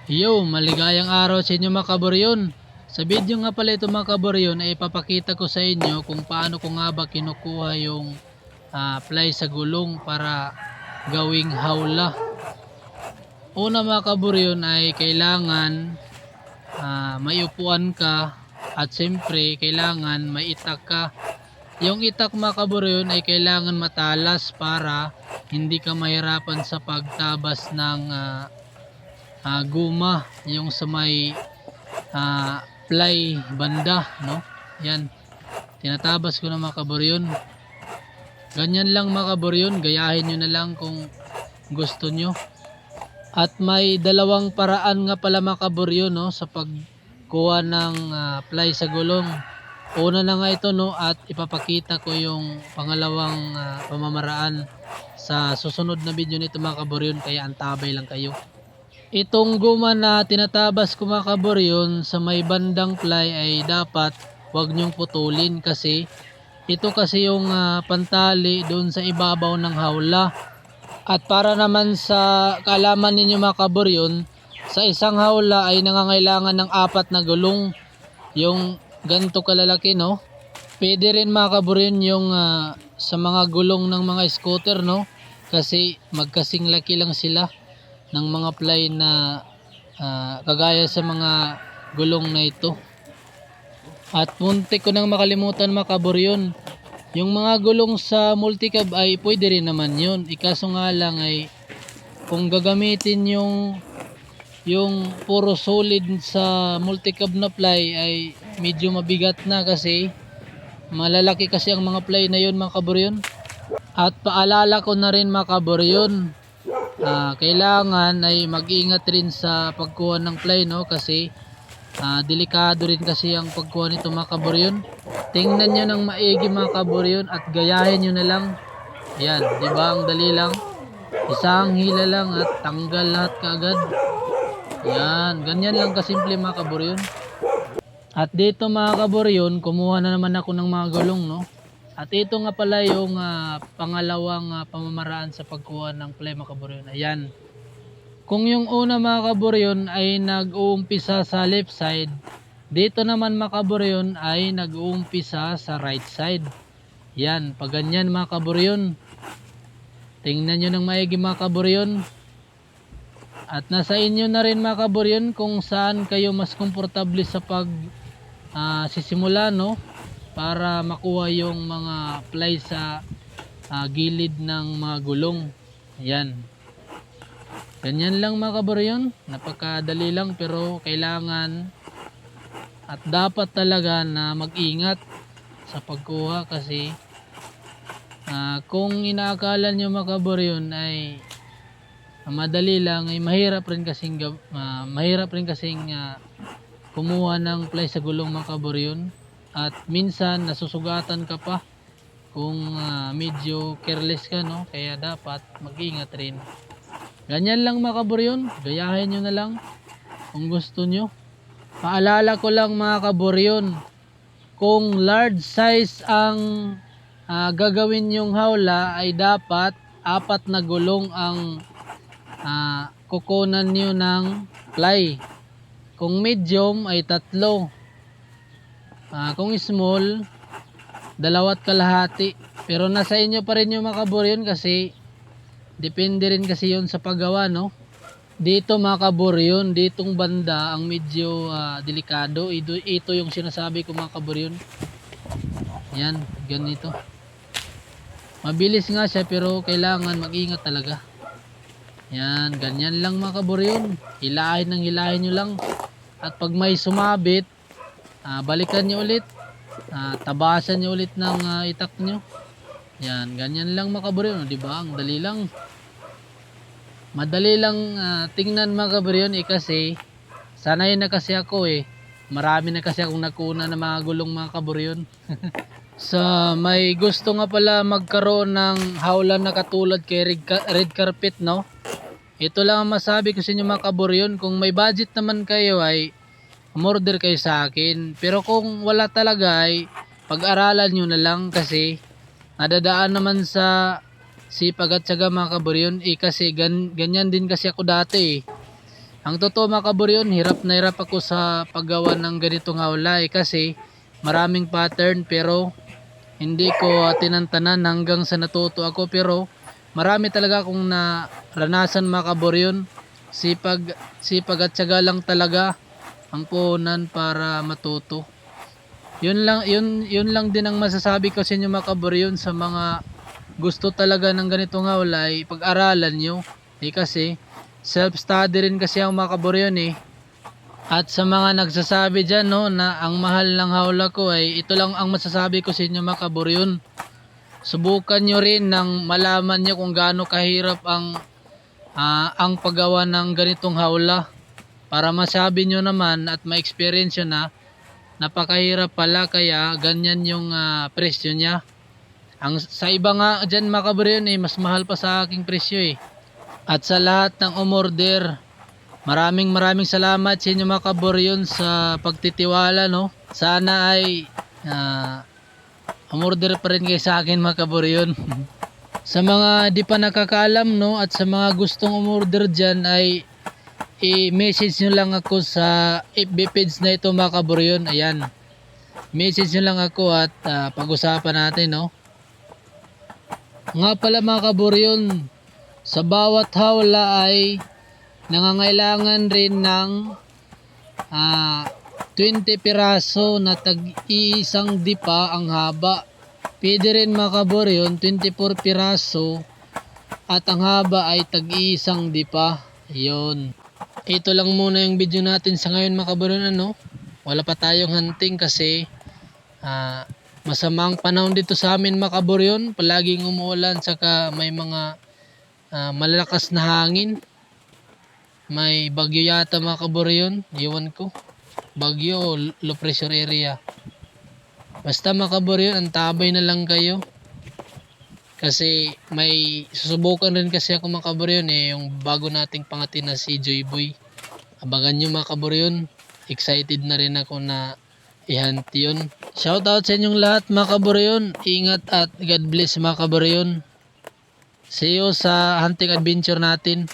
Yo, maligayang araw sa inyo mga kaboryon. Sa video nga pala ito mga kaboryon ay ipapakita ko sa inyo kung paano ko nga ba kinukuha yung fly sa gulong para gawing hawla. Una mga kaboryon ay kailangan may upuan ka at siyempre kailangan may itak ka. Yung itak mga kaboryon ay kailangan matalas para hindi ka mahirapan sa pagtabas ng guma yung sa may fly banda, no? Yan, tinatabas ko na mga kaboryon. Ganyan lang mga kaboryon, gayahin nyo na lang kung gusto nyo. At may dalawang paraan nga pala mga kaboryon, no, sa pagkuha ng fly sa gulong. Una na nga ito, no, at ipapakita ko yung pangalawang pamamaraan sa susunod na video nito mga kaboryon, kaya antabay lang kayo. Itong guma na tinatabas ko mga kaboryon sa may bandang fly ay dapat wag nyong putulin kasi ito kasi yung pantali doon sa ibabaw ng hawla. At para naman sa kaalaman ninyo mga kaboryon, sa isang hawla ay nangangailangan ng 4 na gulong. Yung ganito kalalaki, no? Pwede rin mga kaboryon yung sa mga gulong ng mga scooter, no? Kasi magkasing laki lang sila ng mga fly na kagaya sa mga gulong na ito. At muntik ko nang makalimutan mga kaboryon, yung mga gulong sa multicab ay pwede rin naman yun. Ikaso nga lang ay kung gagamitin yung puro solid sa multicab na fly ay medyo mabigat na kasi malalaki kasi ang mga fly na yun mga kaboryon. At paalala ko na rin mga kaboryon, kailangan ay mag-ingat rin sa pagkuha ng fly, no, kasi delikado rin kasi ang pagkuha nito mga kaboryon. Tingnan nyo ng maigi mga kaboryon at gayahin nyo na lang. Yan, di ba ang dali lang, isang hila lang at tanggal lahat kaagad. Yan, ganyan lang kasimple mga kaboryon. At dito mga kaboryon, kumuha na naman ako ng mga gulong, no. At ito nga pala yung pangalawang pamamaraan sa pagkuha ng fly mga kaboryon. Ayan. Kung yung una mga kaboryon ay nag-uumpisa sa left side, dito naman mga kaboryon ay nag-uumpisa sa right side. Yan, pag ganyan mga kaboryon. Tingnan nyo ng maigi mga kaboryon. At nasa inyo na rin mga kaboryon kung saan kayo mas komportable sa pag sisimula, no, para makuha yung mga fly sa gilid ng mga gulong. Yan. Ganyan lang mga kaboryon, napakadali lang pero kailangan at dapat talaga na mag-ingat sa pagkuha kasi kung inaakala nyo mga kaboryon ay madali lang, ay mahirap rin kasing kumuha ng fly sa gulong mga kaboryon. At minsan nasusugatan ka pa kung medyo careless ka, no, kaya dapat mag-ingat rin. Ganyan lang mga kaboryon, gayahin nyo na lang kung gusto nyo. Paalala ko lang mga kaboryon, kung large size ang gagawin yung hawla ay dapat 4 na gulong ang kukunan nyo ng fly. Kung medium ay 3. Kung small, 2 kalahati. Pero nasa inyo pa rin yung mga kaboryon kasi depende rin kasi yun sa paggawa, no. Dito mga kaboryon, ditong banda ang medyo delikado. Ito yung sinasabi ko mga kaboryon. Yan, ganito. Mabilis nga siya pero kailangan mag-ingat talaga. Yan, ganyan lang mga kaboryon. Hilahin nyo lang. At pag may sumabit, balikan nyo ulit, tabasan nyo ulit ng itak nyo. Yan, ganyan lang mga kaboryon, di ba? Ang dali lang. Madali lang tingnan mga kaboryon kasi sanay na kasi ako marami na kasi akong nakuna na mga gulong mga kaboryon. Sa may gusto nga pala magkaroon ng hawla na katulad kay red carpet, no, ito lang ang masabi ko sa inyo mga kaboryon, kung may budget naman kayo ay umorder kayo sa akin. Pero kung wala talaga ay pag-aralan nyo na lang kasi nadadaan naman sa sipag at syaga mga kaboryon kasi ganyan din kasi ako dati Ang totoo mga kaburyon, hirap na hirap ako sa paggawa ng ganitong hawla kasi maraming pattern pero hindi ko tinantanan hanggang sa natuto ako. Pero marami talaga akong naranasan mga kaburyon. Sipag at tiyaga lang talaga ang puhunan para matuto. Yun lang din ang masasabi ko sa inyo mga kaburyon. Sa mga gusto talaga ng ganitong hawla ay pag-aralan nyo. Kasi self-study rin kasi ang mga kaburyon At sa mga nagsasabi dyan na ang mahal ng hawla ko ay ito lang ang masasabi ko sa inyo mga kaburyon. Subukan nyo rin nang malaman nyo kung gaano kahirap ang paggawa ng ganitong hawla. Para masabi nyo naman at ma-experience nyo na napakahirap pala kaya ganyan yung presyo niya. Sa iba nga dyan mga kaburyon mas mahal pa sa aking presyo At sa lahat ng umorder, maraming salamat sa inyo mga kaburyon sa pagtitiwala Sana ay umorder pa rin kayo sa akin mga kaburyon. Sa mga di pa nakakaalam at sa mga gustong umorder dyan ay i-message nyo lang ako sa FB page na ito mga kaburyon. Ayan, message nyo lang ako at pag-usapan natin Nga pala mga kaburyon, sa bawat hawla ay nangangailangan rin ng 20 piraso na tag-iisang dipa ang haba. Pwede rin mga kaburyon 24 piraso at ang haba ay tag-iisang dipa. Yun. Ito lang muna yung video natin sa ngayon mga kaburyon. Wala pa tayong hunting kasi masamang panahon dito sa amin mga kaburyon. Palaging umuulan saka may mga malalakas na hangin. May bagyo yata mga kaburyon. Iwan ko. Bagyo o low pressure area. Basta mga kaburyon, antabay na lang kayo. Kasi may susubukan rin kasi ako mga kaburyon yung bago nating pangatin na si Joy Boy. Abangan nyo mga kaburyon. Excited na rin ako na i-hunt yun. Shoutout sa inyong lahat mga kaburyon. Ingat at God bless mga kaburyon. See you sa hunting adventure natin.